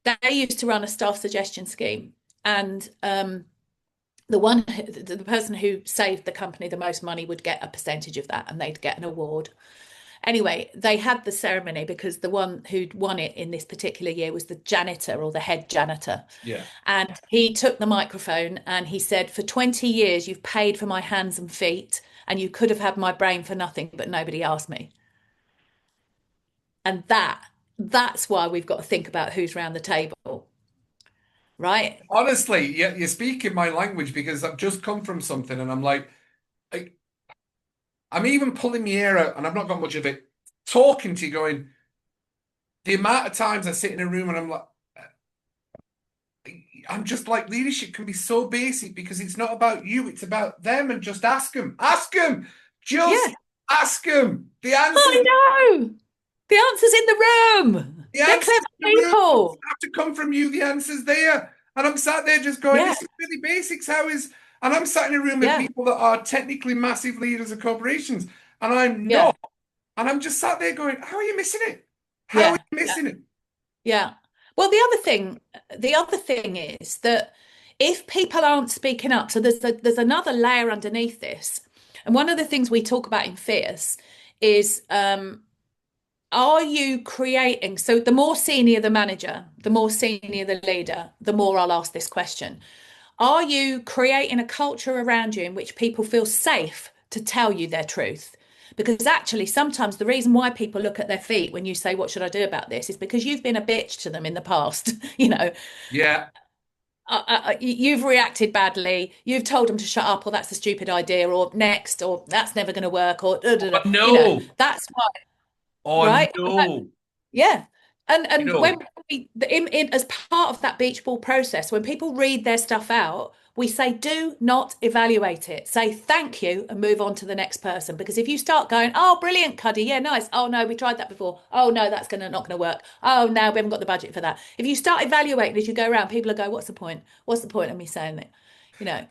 They used to run a staff suggestion scheme. And the person who saved the company the most money would get a percentage of that and they'd get an award. Anyway, they had the ceremony because the one who'd won it in this particular year was the janitor or the head janitor. Yeah. And he took the microphone and he said, for 20 years, you've paid for my hands and feet, and you could have had my brain for nothing, but nobody asked me. And that's why we've got to think about who's round the table, right? Honestly, you're speaking my language because I've just come from something and I'm like, I, I'm even pulling my hair out and I've not got much of it. Talking to you, going, the amount of times I sit in a room and I'm like, I'm just like, leadership can be so basic because it's not about you, it's about them, and just ask them. Ask them. Just Yeah, ask them. The answers, I know. The answer's in the room. the They're answers clever in the room don't people. have to come from you. The answer's there. And I'm sat there just going, Yeah, this is really basics. How is, and I'm sat in a room with yeah, people that are technically massive leaders of corporations, and I'm yeah, not. And I'm just sat there going, how are you missing it? How are yeah, you yeah, missing it? yeah. Well, the other thing is that if people aren't speaking up, so there's another layer underneath this. And one of the things we talk about in Fierce is are you creating, so the more senior the manager, the more senior the leader, the more I'll ask this question. Are you creating a culture around you in which people feel safe to tell you their truth? Because actually, sometimes the reason why people look at their feet when you say, "What should I do about this?" is because you've been a bitch to them in the past. Yeah. You've reacted badly. You've told them to shut up, or that's a stupid idea, or next, or that's never going to work, or Oh, no. that's why, Oh, right? no. Yeah. You And when know, as part of that beach ball process, when people read their stuff out, we say, do not evaluate it. Say thank you and move on to the next person. Because if you start going, oh, brilliant, Cuddy, yeah, nice. Oh no, we tried that before. Oh no, that's gonna not gonna work. Oh no, we haven't got the budget for that. If you start evaluating as you go around, people will go, what's the point? What's the point of me saying that? You know,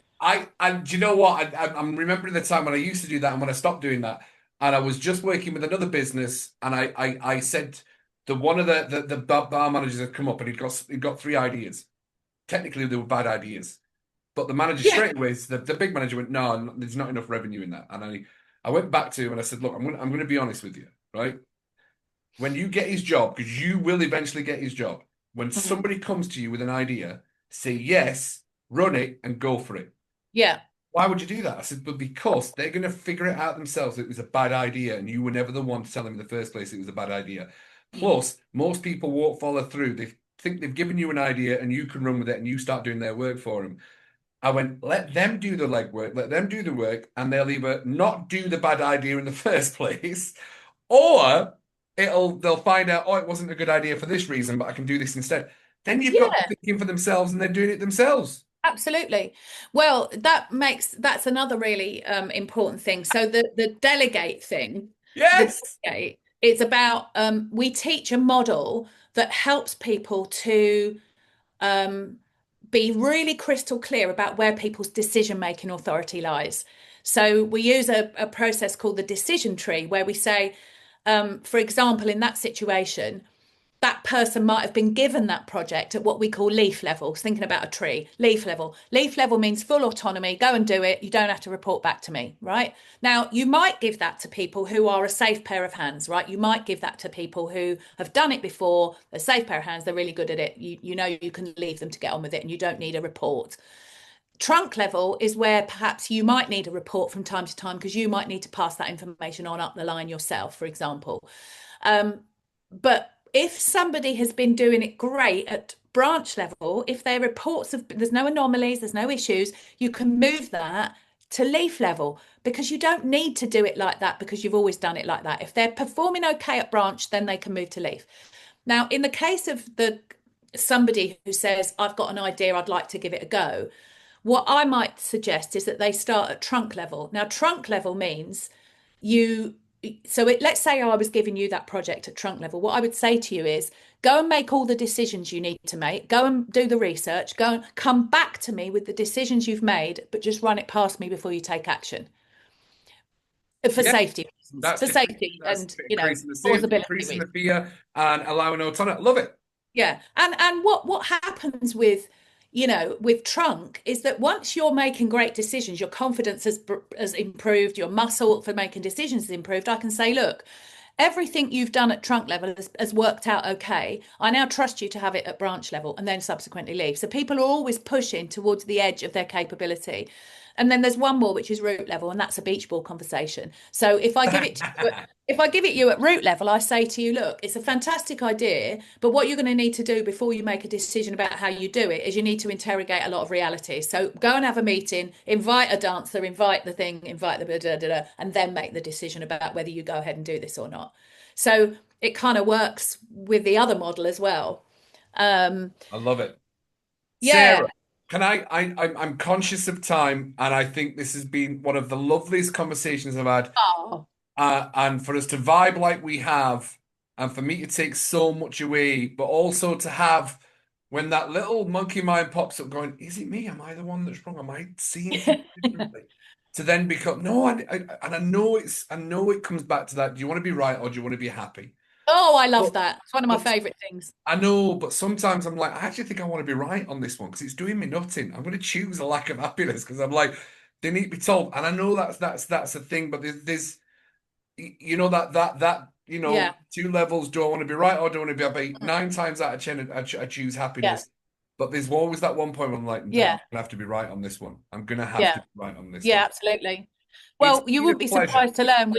and do you know what? I'm remembering the time when I used to do that and when I stopped doing that. And I was just working with another business, and I said the one of the bar managers had come up and he'd got three ideas. Technically, they were bad ideas, but the manager yeah, straight away, the big manager went, no, there's not enough revenue in that. And I went back to him and I said, look, I'm going to be honest with you, right? When you get his job, because you will eventually get his job, when mhm, somebody comes to you with an idea, say yes, run it, and go for it. yeah, Why would you do that? I said, but because they're going to figure it out themselves. It was a bad idea, and you were never the one to tell them in the first place it was a bad idea. mm, Plus, most people won't follow through. They think they've given you an idea, and you can run with it, and you start doing their work for them. I went, let them do the legwork, let them do the work, and they'll either not do the bad idea in the first place, or they'll find out, oh, it wasn't a good idea for this reason, but I can do this instead. Then you've got them yeah. thinking for themselves, and they're doing it themselves. Absolutely. Well, that's another really important thing. So the delegate thing, the Yes. delegate, it's about we teach a model that helps people to um, be really crystal clear about where people's decision-making authority lies. So we use a process called the decision tree, where we say, for example, in that situation, that person might have been given that project at what we call leaf level. Thinking about a tree, leaf level. Leaf level means full autonomy. Go and do it. You don't have to report back to me, right? Now, you might give that to people who are a safe pair of hands, right? You might give that to people who have done it before. A safe pair of hands. They're really good at it. You know you can leave them to get on with it, and you don't need a report. Trunk level is where perhaps you might need a report from time to time because you might need to pass that information on up the line yourself, for example. But if somebody has been doing it great at branch level, if their reports of there's no anomalies, there's no issues, you can move that to leaf level because you don't need to do it like that because you've always done it like that. If they're performing okay at branch, then they can move to leaf. Now, in the case of the somebody who says, I've got an idea, I'd like to give it a go, what I might suggest is that they start at trunk level. Now, trunk level means you let's say I was giving you that project at trunk level. What I would say to you is go and make all the decisions you need to make, go and do the research, go and come back to me with the decisions you've made, but just run it past me before you take action for Yeah, safety reasons, that's for it. safety That's and increasing the safety, plausibility increasing the reasons. fear, and allowing autonomy. Love it. Yeah. And what happens with with trunk is that once you're making great decisions, your confidence has improved, your muscle for making decisions has improved. I can say, look, everything you've done at trunk level has worked out okay. I now trust you to have it at branch level and then subsequently leave. So people are always pushing towards the edge of their capability. And then there's one more, which is root level, and that's a beach ball conversation. So if I give it to you, if I give it you at root level, I say to you, look, it's a fantastic idea, but what you're going to need to do before you make a decision about how you do it is you need to interrogate a lot of reality. So go and have a meeting, invite a dancer, invite the thing, invite the da, da, da, and then make the decision about whether you go ahead and do this or not. So it kind of works with the other model as well. I love it. Yeah. Sarah, can I'm conscious of time, and I think this has been one of the loveliest conversations I've had. Oh, And for us to vibe like we have, and for me to take so much away, but also to have when that little monkey mind pops up going, is it me? Am I the one that's wrong? Am I seeing things differently? To then become, no, and I know it comes back to that. Do you want to be right or do you want to be happy? oh, I But, love that. It's one of my but favorite things. I know, but sometimes I'm like, I actually think I want to be right on this one because it's doing me nothing. I'm going to choose a lack of happiness because I'm like, they need to be told. And I know that's a thing, but there's you know that Yeah. two levels. Do I want to be right or do I want to be happy? 9 times out of 10, I choose Yeah. happiness. But there's always that one point where I'm like, no, I'm Yeah. gonna have to be right on this one. I'm gonna have to Yeah. be right on this Yeah, one. absolutely. It's Well, you been a wouldn't be pleasure. surprised to learn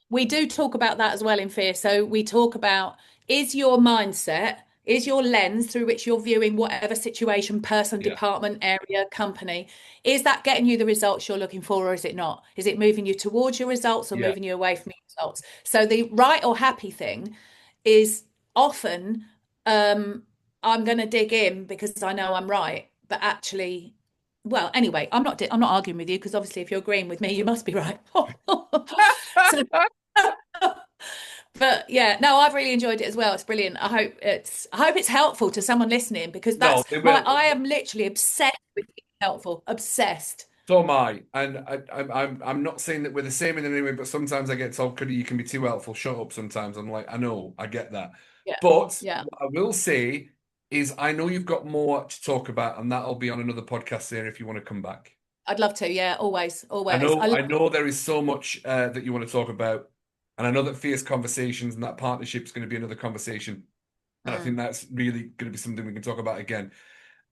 we do talk about that as well in Fear. So we talk about is your mindset, is your lens through which you're viewing whatever situation, person, Yeah, department, area, company, is that getting you the results you're looking for, or is it not? Is it moving you towards your results or yeah. moving you away from your results? So the right or happy thing is often I'm going to dig in because I know I'm right, but actually well, anyway, I'm not arguing with you because obviously if you're agreeing with me, you must be right. So, but yeah, no, I've really enjoyed it as well. It's brilliant. I hope it's helpful to someone listening because No, that's they my will. I am literally obsessed with being helpful. Obsessed. So am I. And I'm not saying that we're the same in any way, but sometimes I get told, Cuddy, you can be too helpful. Shut up sometimes. I'm like, I know, I get that. Yeah. But Yeah. what I will say is I know you've got more to talk about, and that'll be on another podcast there if you want to come back. I'd love to. Yeah, always, I always. know, I love I know there is so much that you want to talk about, and I know that fierce conversations and that partnership is going to be another conversation, and I think mm. that's really going to be something we can talk about again.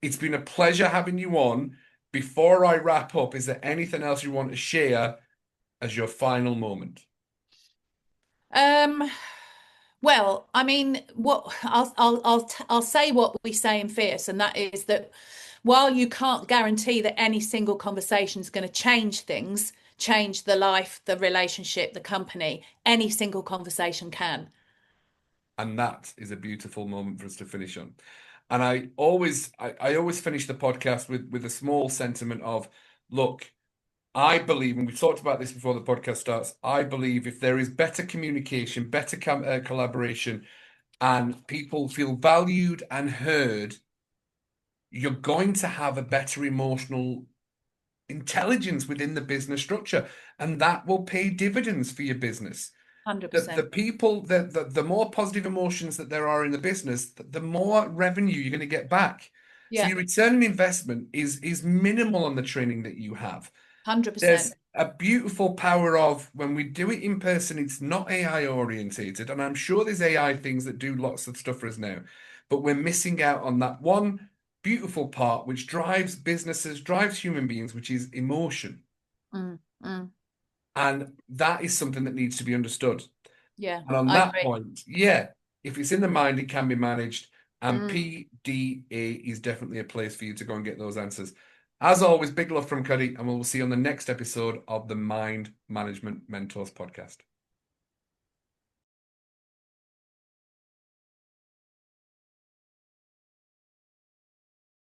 It's been a pleasure having you on. Before I wrap up, is there anything else you want to share as your final moment? Um well, I mean, what I'll say what we say in Fierce, and that is that while you can't guarantee that any single conversation is going to change things, change the life, the relationship, the company, any single conversation can. And that is a beautiful moment for us to finish on. And I always finish the podcast with a small sentiment of, look, I believe, and we talked about this before the podcast starts, I believe if there is better communication, better collaboration, and people feel valued and heard, you're going to have a better emotional intelligence within the business structure, and that will pay dividends for your business. The 100%. people, the more positive emotions that there are in the business, the more revenue you're going to get back. So Yeah, your return on investment is minimal on the training that you have. There's 100%. a beautiful power of when we do it in person, it's not AI orientated. And I'm sure there's AI things that do lots of stuff for us now, but we're missing out on that one beautiful part which drives businesses, drives human beings, which is emotion. Mm, mm. And that is something that needs to be understood. Yeah, And on I that agree. point, yeah, if it's in the mind, it can be managed. And Mm. PDA is definitely a place for you to go and get those answers. As always, big love from Cuddy, and we'll see you on the next episode of the Mind Management Mentors podcast.